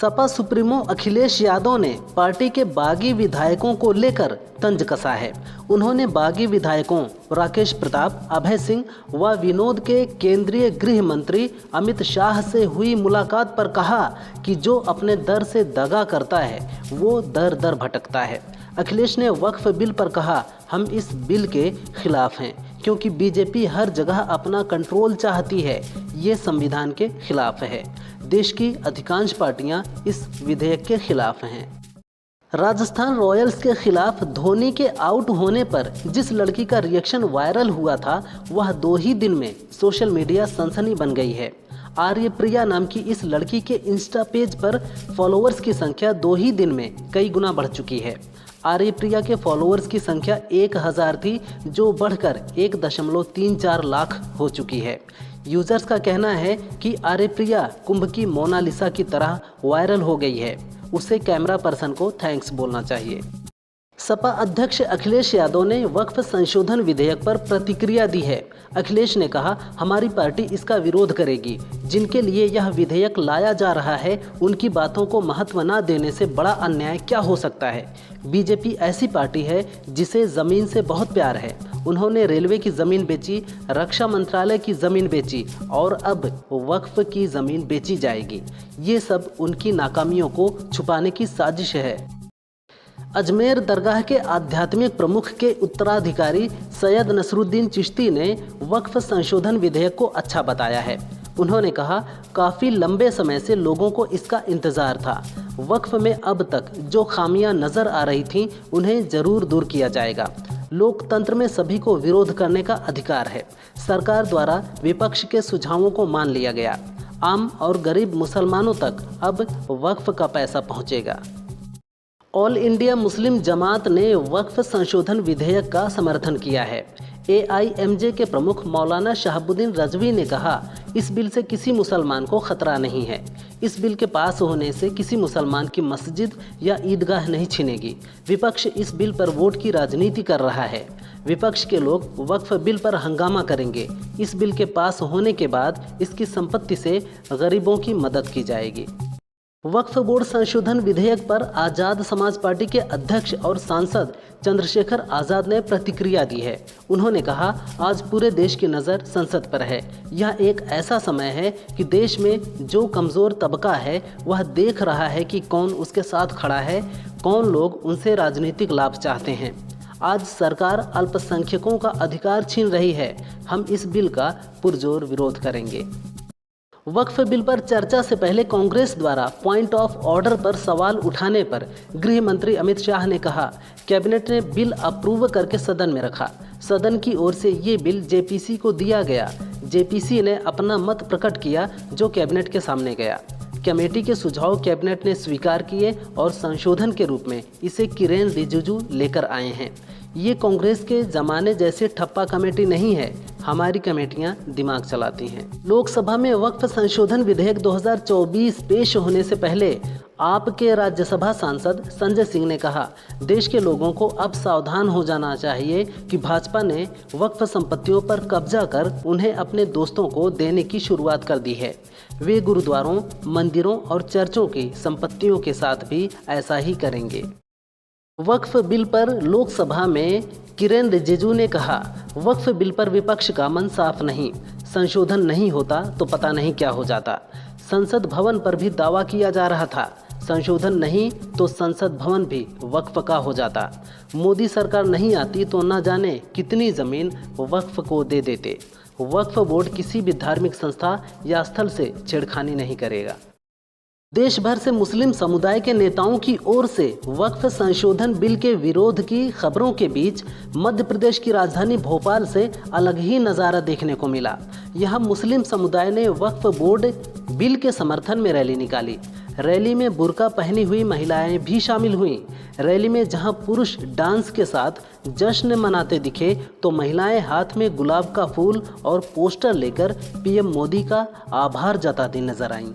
Sapa supremo Akhilesh Yadav ने party के बागी विधायकों को लेकर तंज कसा है। उन्होंने बागी विधायकों राकेश प्रताप, अभय सिंह व विनोद के केंद्रीय गृह मंत्री अमित शाह से हुई मुलाकात पर कहा कि जो अपने दर से दगा करता है वो दर दर भटकता है। अखिलेश ने वक्फ बिल पर कहा, हम इस बिल के खिलाफ हैं क्योंकि बीजेपी हर जगह अपना कंट्रोल चाहती है, ये संविधान के खिलाफ है। देश की अधिकांश पार्टियां इस विधेयक के खिलाफ हैं। राजस्थान रॉयल्स के खिलाफ धोनी के आउट होने पर जिस लड़की का रिएक्शन वायरल हुआ था वह 2 ही दिन में सोशल मीडिया सनसनी बन गई है। आर्यप्रिया नाम की इस लड़की के इंस्टा पेज पर फॉलोअर्स की संख्या 2 ही दिन में कई गुना बढ़ चुकी है। आर्यप्रिया के फॉलोअर्स की संख्या 1000 थी जो बढ़कर 1.34 लाख हो चुकी है। यूजर्स का कहना है कि आर्यप्रिया कुंभ की मोनालिसा की तरह वायरल हो गई है। उसे कैमरा पर्सन को थैंक्स बोलना चाहिए। सपा अध्यक्ष अखिलेश यादव ने वक्फ संशोधन विधेयक पर प्रतिक्रिया दी है। अखिलेश ने कहा, हमारी पार्टी इसका विरोध करेगी। जिनके लिए यह विधेयक लाया जा रहा है उनकी बातों को महत्व न देने से बड़ा अन्याय क्या हो सकता है। बीजेपी ऐसी पार्टी है जिसे ज़मीन से बहुत प्यार है। उन्होंने रेलवे की ज़मीन बेची, रक्षा मंत्रालय की ज़मीन बेची और अब वक्फ की ज़मीन बेची जाएगी। ये सब उनकी नाकामियों को छुपाने की साजिश है। अजमेर दरगाह के आध्यात्मिक प्रमुख के उत्तराधिकारी सैयद नसरुद्दीन चिश्ती ने वक्फ संशोधन विधेयक को अच्छा बताया है। उन्होंने कहा, काफ़ी लंबे समय से लोगों को इसका इंतज़ार था। वक्फ में अब तक जो खामियां नज़र आ रही थीं उन्हें ज़रूर दूर किया जाएगा। लोकतंत्र में सभी को विरोध करने का अधिकार है। सरकार द्वारा विपक्ष के सुझावों को मान लिया गया। आम और गरीब मुसलमानों तक अब वक्फ का पैसा पहुँचेगा। ऑल इंडिया मुस्लिम जमात ने वक्फ संशोधन विधेयक का समर्थन किया है। AIMJ के प्रमुख मौलाना शहाबुद्दीन रजवी ने कहा, इस बिल से किसी मुसलमान को खतरा नहीं है। इस बिल के पास होने से किसी मुसलमान की मस्जिद या ईदगाह नहीं छिनेगी। विपक्ष इस बिल पर वोट की राजनीति कर रहा है। विपक्ष के लोग वक्फ बिल पर हंगामा करेंगे। इस बिल के पास होने के बाद इसकी संपत्ति से गरीबों की मदद की जाएगी। वक्फ बोर्ड संशोधन विधेयक पर आज़ाद समाज पार्टी के अध्यक्ष और सांसद चंद्रशेखर आज़ाद ने प्रतिक्रिया दी है। उन्होंने कहा, आज पूरे देश की नज़र संसद पर है। यह एक ऐसा समय है कि देश में जो कमज़ोर तबका है वह देख रहा है कि कौन उसके साथ खड़ा है, कौन लोग उनसे राजनीतिक लाभ चाहते हैं। आज सरकार अल्पसंख्यकों का अधिकार छीन रही है। हम इस बिल का पुरजोर विरोध करेंगे। वक्फ बिल पर चर्चा से पहले कांग्रेस द्वारा पॉइंट ऑफ ऑर्डर पर सवाल उठाने पर गृह मंत्री अमित शाह ने कहा, कैबिनेट ने बिल अप्रूव करके सदन में रखा। सदन की ओर से ये बिल JPC को दिया गया। JPC ने अपना मत प्रकट किया जो कैबिनेट के सामने गया। कमेटी के सुझाव कैबिनेट ने स्वीकार किए और संशोधन के रूप में इसे किरेन रिजिजू लेकर आए हैं। ये कांग्रेस के ज़माने जैसे ठप्पा कमेटी नहीं है। हमारी कमेटियां दिमाग चलाती हैं। लोकसभा में वक्फ संशोधन विधेयक 2024 पेश होने से पहले आपके राज्यसभा सांसद संजय सिंह ने कहा, देश के लोगों को अब सावधान हो जाना चाहिए कि भाजपा ने वक्फ संपत्तियों पर कब्जा कर उन्हें अपने दोस्तों को देने की शुरुआत कर दी है। वे गुरुद्वारों, मंदिरों और चर्चों की संपत्तियों के साथ भी ऐसा ही करेंगे। वक्फ बिल पर लोकसभा में किरेन रिजिजू ने कहा, वक्फ बिल पर विपक्ष का मन साफ नहीं। संशोधन नहीं होता तो पता नहीं क्या हो जाता। संसद भवन पर भी दावा किया जा रहा था, संशोधन नहीं तो संसद भवन भी वक्फ का हो जाता। मोदी सरकार नहीं आती तो न जाने कितनी ज़मीन वक्फ को दे देते। वक्फ बोर्ड किसी भी धार्मिक संस्था या स्थल से छेड़खानी नहीं करेगा। देश भर से मुस्लिम समुदाय के नेताओं की ओर से वक्फ संशोधन बिल के विरोध की खबरों के बीच मध्य प्रदेश की राजधानी भोपाल से अलग ही नज़ारा देखने को मिला। यहाँ मुस्लिम समुदाय ने वक्फ बोर्ड बिल के समर्थन में रैली निकाली। रैली में बुर्का पहनी हुई महिलाएं भी शामिल हुईं। रैली में जहां पुरुष डांस के साथ जश्न मनाते दिखे तो महिलाएं हाथ में गुलाब का फूल और पोस्टर लेकर PM मोदी का आभार जताती नजर आईं।